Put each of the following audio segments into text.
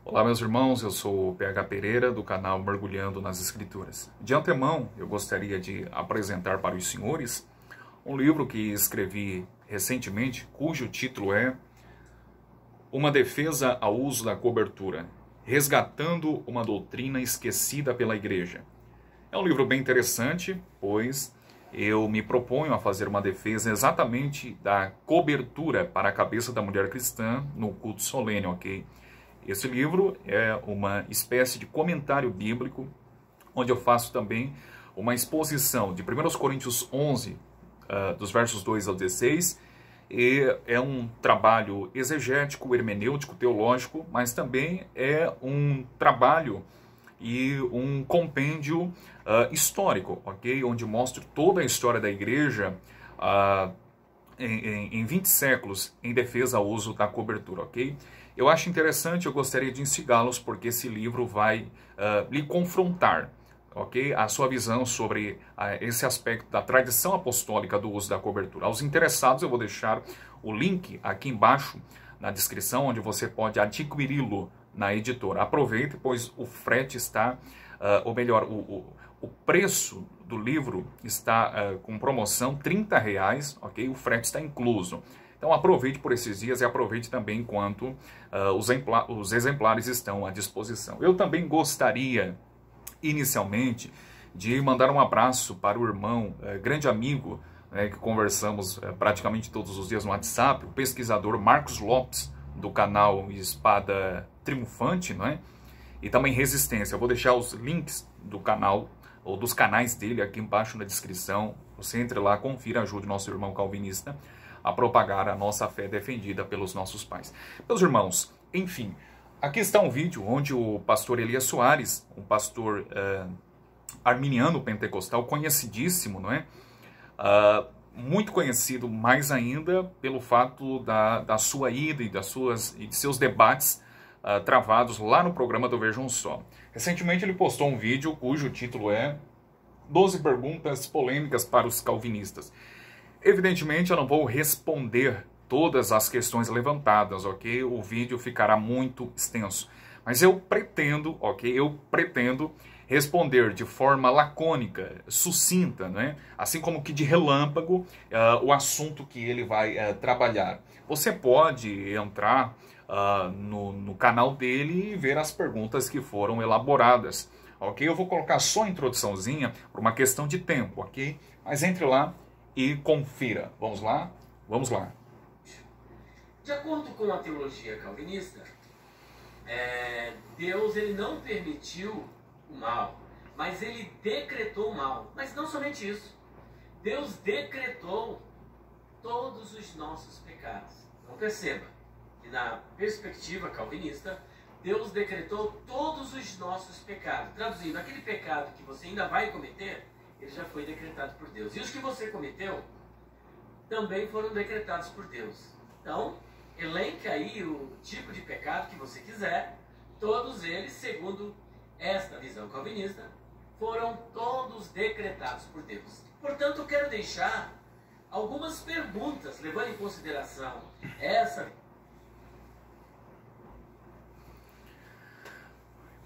Olá, meus irmãos, eu sou o PH Pereira, do canal Mergulhando nas Escrituras. De antemão, eu gostaria de apresentar para os senhores um livro que escrevi recentemente, cujo título é Uma Defesa ao Uso da Cobertura, Resgatando uma Doutrina Esquecida pela Igreja. É um livro bem interessante, pois eu me proponho a fazer uma defesa exatamente da cobertura para a cabeça da mulher cristã no culto solene, ok? Esse livro é uma espécie de comentário bíblico, onde eu faço também uma exposição de 1 Coríntios 11, dos versos 2 ao 16, e é um trabalho exegético, hermenêutico, teológico, mas também é um trabalho e um compêndio histórico, ok? Onde mostro toda a história da igreja em 20 séculos em defesa ao uso da cobertura, ok? Eu acho interessante, eu gostaria de instigá-los porque esse livro vai lhe confrontar, ok? A sua visão sobre esse aspecto da tradição apostólica do uso da cobertura. Aos interessados, eu vou deixar o link aqui embaixo na descrição, onde você pode adquiri-lo na editora. Aproveite, pois o frete está, ou melhor, o preço do livro está com promoção R$30, ok? O frete está incluso. Então aproveite por esses dias e aproveite também enquanto os exemplares estão à disposição. Eu também gostaria, inicialmente, de mandar um abraço para o irmão, grande amigo, que conversamos praticamente todos os dias no WhatsApp, o pesquisador Marcos Lopes, do canal Espada Triunfante, não é? E também Resistência. Eu vou deixar os links do canal, ou dos canais dele aqui embaixo na descrição. Você entre lá, confira, ajude nosso irmão calvinista a propagar a nossa fé defendida pelos nossos pais. Meus irmãos, enfim, aqui está um vídeo onde o pastor Elias Soares, um pastor arminiano pentecostal, conhecidíssimo, não é? Muito conhecido mais ainda pelo fato da sua ida e de seus debates travados lá no programa do Veja um Só. Recentemente ele postou um vídeo cujo título é 12 perguntas polêmicas para os calvinistas. Evidentemente eu não vou responder todas as questões levantadas, ok? O vídeo ficará muito extenso. Mas eu pretendo, ok? Eu pretendo responder de forma lacônica, sucinta, né? Assim como que de relâmpago, o assunto que ele vai trabalhar. Você pode entrar no canal dele e ver as perguntas que foram elaboradas, ok? Eu vou colocar só a introduçãozinha por uma questão de tempo, ok? Mas entre lá e confira. Vamos lá? Vamos lá. De acordo com a teologia calvinista, Deus ele não permitiu o mal, mas ele decretou o mal. Mas não somente isso. Deus decretou todos os nossos pecados. Então perceba que na perspectiva calvinista, Deus decretou todos os nossos pecados. Traduzindo, aquele pecado que você ainda vai cometer, ele já foi decretado por Deus. E os que você cometeu também foram decretados por Deus. Então, elenque aí o tipo de pecado que você quiser. Todos eles, segundo esta visão calvinista, foram todos decretados por Deus. Portanto, eu quero deixar algumas perguntas, levando em consideração essa.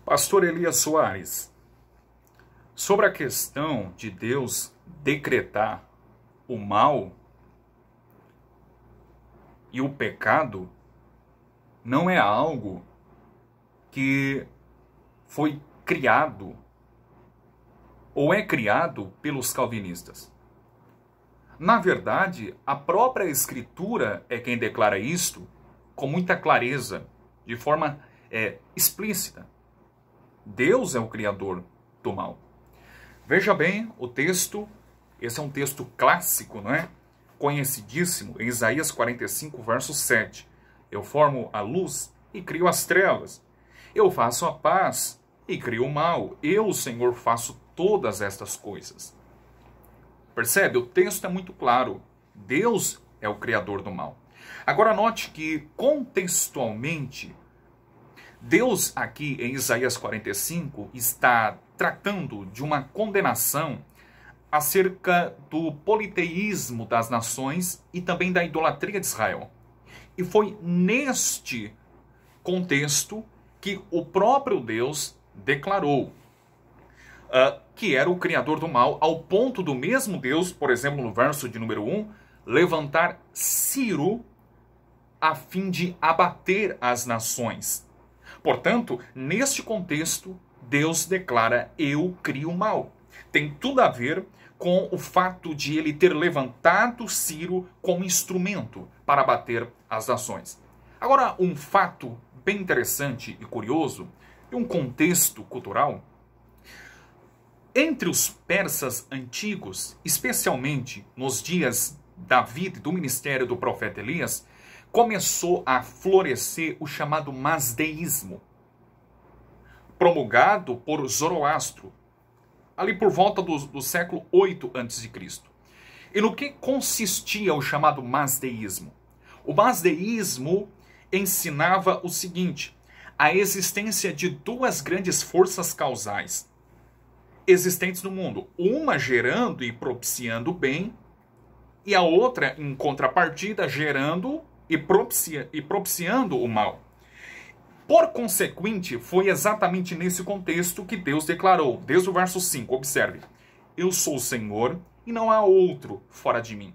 Pastor Elias Soares, sobre a questão de Deus decretar o mal e o pecado, não é algo que foi criado ou é criado pelos calvinistas. Na verdade, a própria Escritura é quem declara isto com muita clareza, de forma explícita. Deus é o criador do mal. Veja bem o texto, esse é um texto clássico, não é? Conhecidíssimo, em Isaías 45, verso 7. Eu formo a luz e crio as trevas. Eu faço a paz e crio o mal. Eu, Senhor, faço todas estas coisas. Percebe? O texto é muito claro. Deus é o criador do mal. Agora note que, contextualmente, Deus aqui em Isaías 45 está tratando de uma condenação acerca do politeísmo das nações e também da idolatria de Israel. E foi neste contexto que o próprio Deus declarou que era o criador do mal, ao ponto do mesmo Deus, por exemplo, no verso de número 1, levantar Ciro a fim de abater as nações. Portanto, neste contexto, Deus declara: eu crio o mal. Tem tudo a ver com o fato de ele ter levantado Ciro como instrumento para abater as nações. Agora, um fato bem interessante e curioso, e um contexto cultural. Entre os persas antigos, especialmente nos dias da vida e do ministério do profeta Elias, começou a florescer o chamado masdeísmo, promulgado por Zoroastro, ali por volta do século 8 a.C. E no que consistia o chamado masdeísmo? O masdeísmo ensinava o seguinte: a existência de duas grandes forças causais existentes no mundo, uma gerando e propiciando o bem, e a outra, em contrapartida, gerando e propiciando o mal. Por consequente, foi exatamente nesse contexto que Deus declarou, desde o verso 5, observe: eu sou o Senhor e não há outro fora de mim.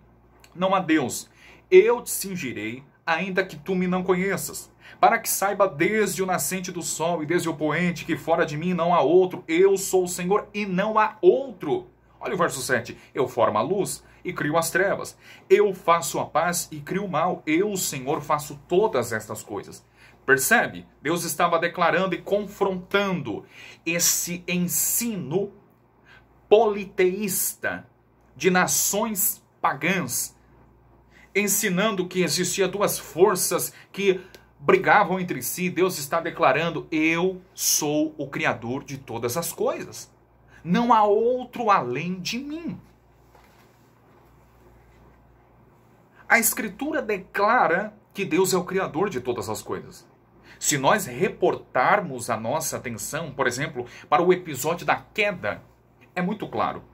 Não há Deus. Eu te cingirei, ainda que tu me não conheças, para que saiba desde o nascente do sol e desde o poente que fora de mim não há outro. Eu sou o Senhor e não há outro. Olha o verso 7. Eu formo a luz e crio as trevas. Eu faço a paz e crio o mal. Eu, o Senhor, faço todas estas coisas. Percebe? Deus estava declarando e confrontando esse ensino politeísta de nações pagãs, ensinando que existia duas forças que brigavam entre si. Deus está declarando: eu sou o Criador de todas as coisas. Não há outro além de mim. A Escritura declara que Deus é o Criador de todas as coisas. Se nós reportarmos a nossa atenção, por exemplo, para o episódio da queda, é muito claro.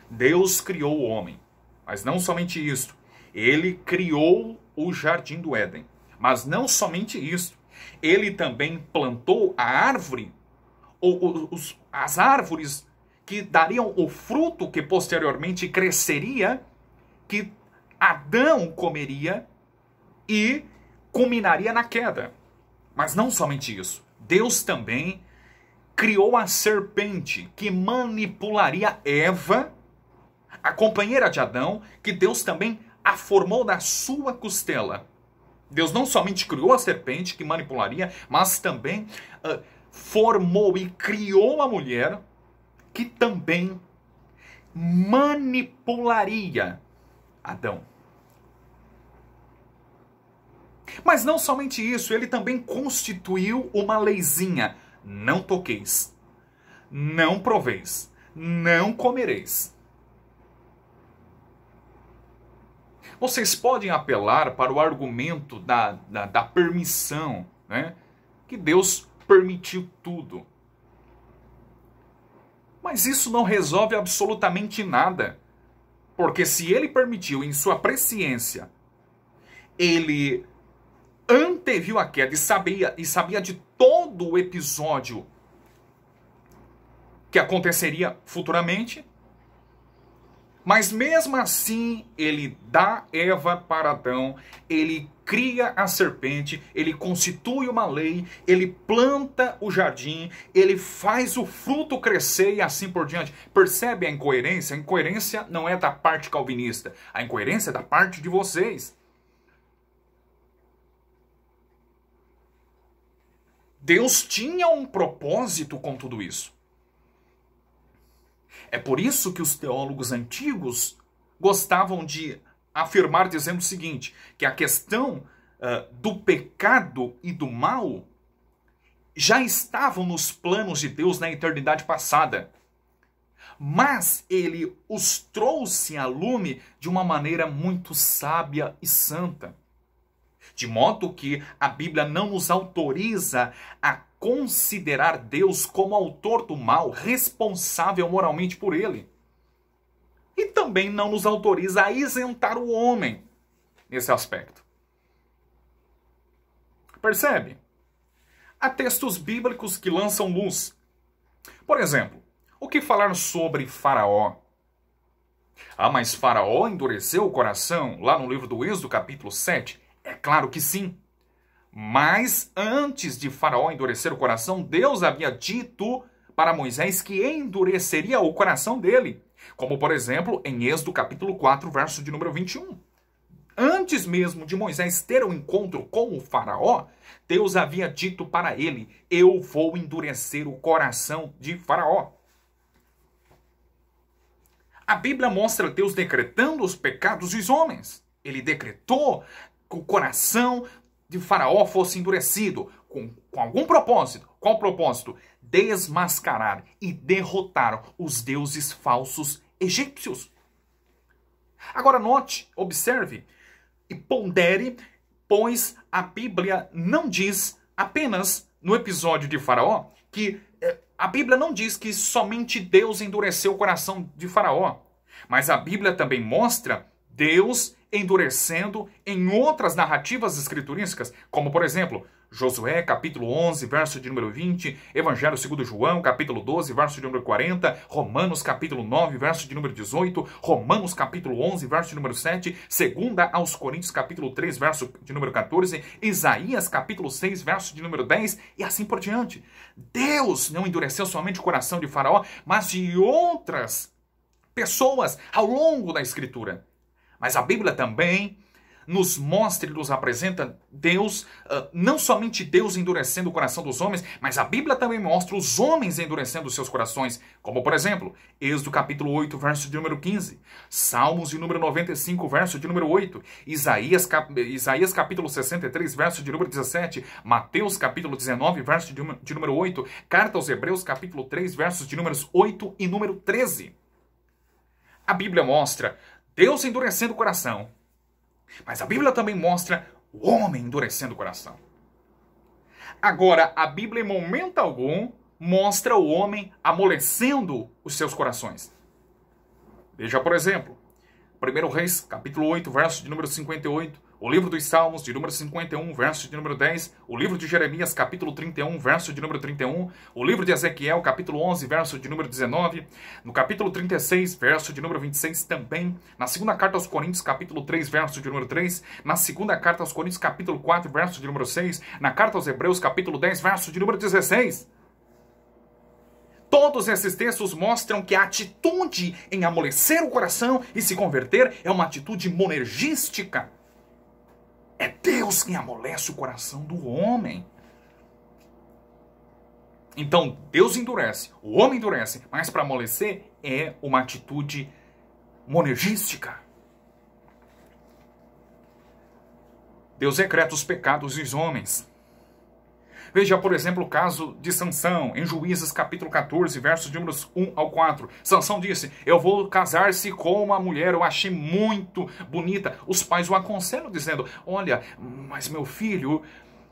Deus criou o homem, mas não somente isso. Ele criou o jardim do Éden. Mas não somente isso. Ele também plantou a árvore, as árvores que dariam o fruto que posteriormente cresceria, que Adão comeria e culminaria na queda. Mas não somente isso. Deus também criou a serpente que manipularia Eva, a companheira de Adão, que Deus também a formou da sua costela. Deus não somente criou a serpente que manipularia, mas também formou e criou a mulher que também manipularia Adão. Mas não somente isso, ele também constituiu uma leizinha: não toqueis, não proveis, não comereis. Vocês podem apelar para o argumento da permissão, né? Que Deus permitiu tudo. Mas isso não resolve absolutamente nada. Porque se ele permitiu, em sua presciência, ele anteviu a queda e sabia de todo o episódio que aconteceria futuramente, mas mesmo assim ele dá Eva para Adão, ele cria a serpente, ele constitui uma lei, ele planta o jardim, ele faz o fruto crescer e assim por diante. Percebe a incoerência? A incoerência não é da parte calvinista, a incoerência é da parte de vocês. Deus tinha um propósito com tudo isso. É por isso que os teólogos antigos gostavam de afirmar dizendo o seguinte, que a questão do pecado e do mal já estavam nos planos de Deus na eternidade passada. Mas ele os trouxe à lume de uma maneira muito sábia e santa. De modo que a Bíblia não nos autoriza a considerar Deus como autor do mal, responsável moralmente por ele. E também não nos autoriza a isentar o homem nesse aspecto. Percebe? Há textos bíblicos que lançam luz. Por exemplo, o que falar sobre Faraó? Ah, mas Faraó endureceu o coração lá no livro do Êxodo, capítulo 7? É claro que sim. Mas antes de Faraó endurecer o coração, Deus havia dito para Moisés que endureceria o coração dele. Como, por exemplo, em Êxodo capítulo 4, verso de número 21. Antes mesmo de Moisés ter um encontro com o Faraó, Deus havia dito para ele: eu vou endurecer o coração de Faraó. A Bíblia mostra Deus decretando os pecados dos homens. Ele decretou que o coração de Faraó fosse endurecido com algum propósito. Qual propósito? Desmascarar e derrotar os deuses falsos egípcios. Agora note, observe e pondere, pois a Bíblia não diz apenas no episódio de Faraó que a Bíblia não diz que somente Deus endureceu o coração de Faraó, mas a Bíblia também mostra Deus endurecendo em outras narrativas escriturísticas, como por exemplo, Josué, capítulo 11, verso de número 20, Evangelho segundo João, capítulo 12, verso de número 40, Romanos, capítulo 9, verso de número 18, Romanos, capítulo 11, verso de número 7, 2 aos Coríntios, capítulo 3, verso de número 14, Isaías, capítulo 6, verso de número 10, e assim por diante. Deus não endureceu somente o coração de Faraó, mas de outras pessoas ao longo da Escritura. Mas a Bíblia também nos mostra e nos apresenta Deus, não somente Deus endurecendo o coração dos homens, mas a Bíblia também mostra os homens endurecendo os seus corações, como por exemplo, Êxodo capítulo 8, verso de número 15, Salmos de número 95, verso de número 8, Isaías capítulo 63, verso de número 17, Mateus capítulo 19, verso de número 8, Carta aos Hebreus capítulo 3, versos de números 8 e número 13. A Bíblia mostra Deus endurecendo o coração, mas a Bíblia também mostra o homem endurecendo o coração. Agora, a Bíblia em momento algum mostra o homem amolecendo os seus corações. Veja, por exemplo, 1 Reis, capítulo 8, verso de número 58, o livro dos Salmos, de número 51, verso de número 10, o livro de Jeremias, capítulo 31, verso de número 31, o livro de Ezequiel, capítulo 11, verso de número 19, no capítulo 36, verso de número 26 também, na segunda carta aos Coríntios, capítulo 3, verso de número 3, na segunda carta aos Coríntios, capítulo 4, verso de número 6, na carta aos Hebreus, capítulo 10, verso de número 16. Todos esses textos mostram que a atitude em amolecer o coração e se converter é uma atitude monergística. É Deus quem amolece o coração do homem. Então, Deus endurece, o homem endurece, mas para amolecer é uma atitude monergística. Deus decreta os pecados dos homens. Veja, por exemplo, o caso de Sansão, em Juízes capítulo 14, versos de números 1 ao 4. Sansão disse: eu vou casar-se com uma mulher, eu achei muito bonita. Os pais o aconselham dizendo: olha, mas meu filho,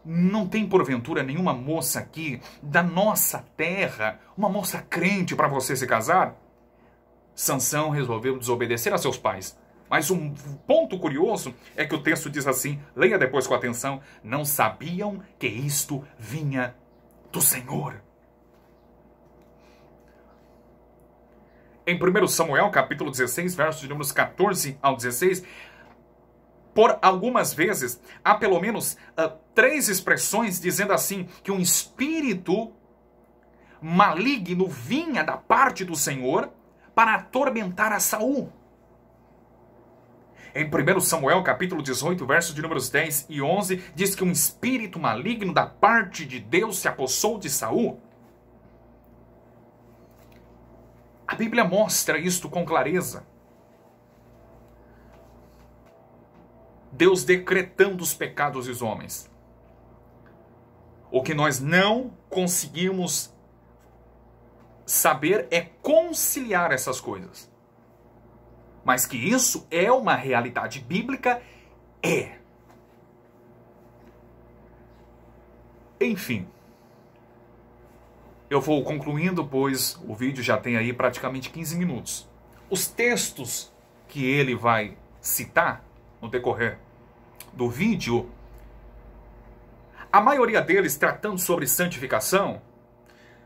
não tem porventura nenhuma moça aqui da nossa terra, uma moça crente para você se casar? Sansão resolveu desobedecer a seus pais. Mas um ponto curioso é que o texto diz assim, leia depois com atenção: não sabiam que isto vinha do Senhor. Em 1 Samuel, capítulo 16, versos de números 14 ao 16, por algumas vezes, há pelo menos 3 expressões dizendo assim, que um espírito maligno vinha da parte do Senhor para atormentar a Saul. Em 1 Samuel, capítulo 18, versos de números 10 e 11, diz que um espírito maligno da parte de Deus se apossou de Saul. A Bíblia mostra isto com clareza. Deus decretando os pecados dos homens. O que nós não conseguimos saber é conciliar essas coisas. Mas que isso é uma realidade bíblica, é. Enfim. Eu vou concluindo, pois o vídeo já tem aí praticamente 15 minutos. Os textos que ele vai citar no decorrer do vídeo a maioria deles, tratando sobre santificação,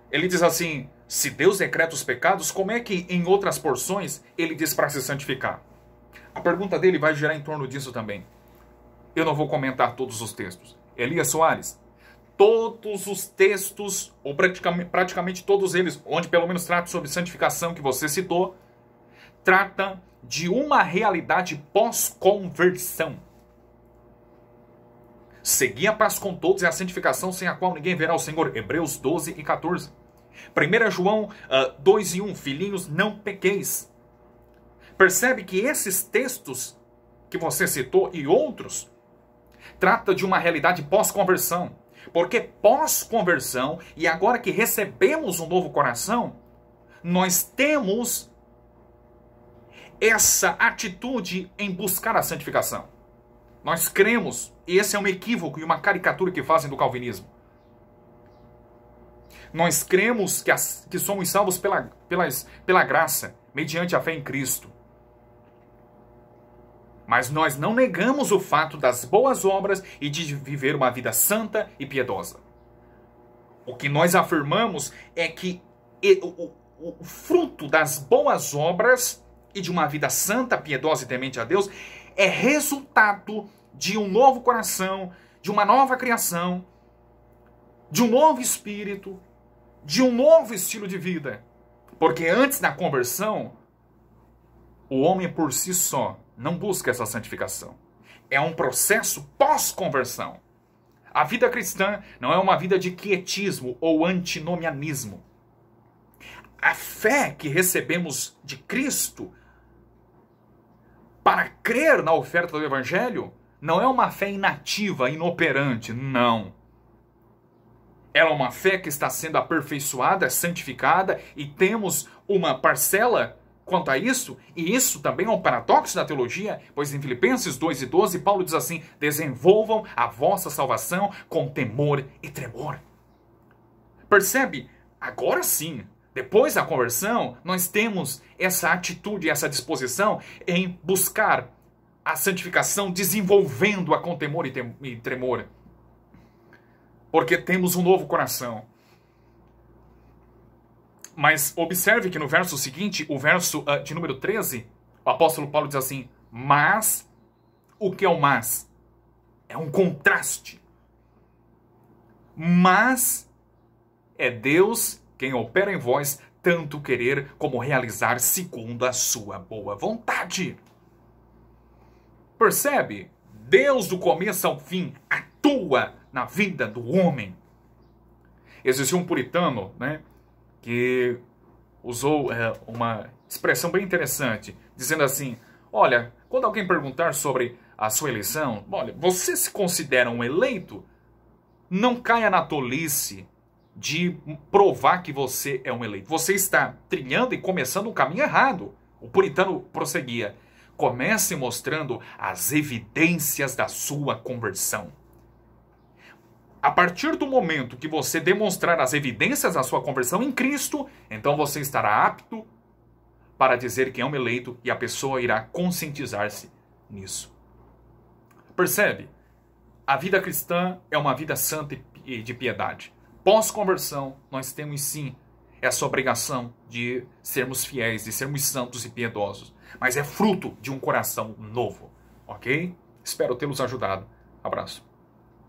ele diz assim, se Deus decreta os pecados, como é que em outras porções ele diz para se santificar? A pergunta dele vai girar em torno disso também. Eu não vou comentar todos os textos. Elias Soares, todos os textos, ou praticamente todos eles, onde pelo menos trata sobre santificação que você citou, trata de uma realidade pós-conversão. Segui a paz com todos e a santificação sem a qual ninguém verá o Senhor. Hebreus 12 e 14. 1 João 2 e 1. Filhinhos, não pequeis. Percebe que esses textos que você citou e outros trata de uma realidade pós-conversão. Porque pós-conversão, e agora que recebemos um novo coração, nós temos essa atitude em buscar a santificação. Nós cremos, e esse é um equívoco e uma caricatura que fazem do calvinismo. Nós cremos que somos salvos pela graça, mediante a fé em Cristo. Mas nós não negamos o fato das boas obras e de viver uma vida santa e piedosa. O que nós afirmamos é que o fruto das boas obras e de uma vida santa, piedosa e temente a Deus é resultado de um novo coração, de uma nova criação, de um novo espírito, de um novo estilo de vida. Porque antes da conversão, o homem por si só não busca essa santificação. É um processo pós-conversão. A vida cristã não é uma vida de quietismo ou antinomianismo. A fé que recebemos de Cristo para crer na oferta do Evangelho não é uma fé inativa, inoperante, não. Ela é uma fé que está sendo aperfeiçoada, santificada, e temos uma parcela quanto a isso, e isso também é um paradoxo da teologia, pois em Filipenses 2 e 12, Paulo diz assim, desenvolvam a vossa salvação com temor e tremor. Percebe? Agora sim, depois da conversão, nós temos essa atitude, essa disposição em buscar a santificação, desenvolvendo-a com temor e tremor. Porque temos um novo coração. Mas observe que no verso seguinte, o verso de número 13, o apóstolo Paulo diz assim, mas, o que é o mas? É um contraste. Mas é Deus quem opera em vós tanto querer como realizar segundo a sua boa vontade. Percebe? Deus do começo ao fim atua na vida do homem. Existia um puritano, né, que usou uma expressão bem interessante, dizendo assim, olha, quando alguém perguntar sobre a sua eleição, olha, você se considera um eleito? Não caia na tolice de provar que você é um eleito. Você está trilhando e começando um caminho errado. O puritano prosseguia, comece mostrando as evidências da sua conversão. A partir do momento que você demonstrar as evidências da sua conversão em Cristo, então você estará apto para dizer que é um eleito e a pessoa irá conscientizar-se nisso. Percebe? A vida cristã é uma vida santa e de piedade. Pós-conversão, nós temos sim essa obrigação de sermos fiéis, de sermos santos e piedosos. Mas é fruto de um coração novo, ok? Espero tê-los ajudado. Abraço.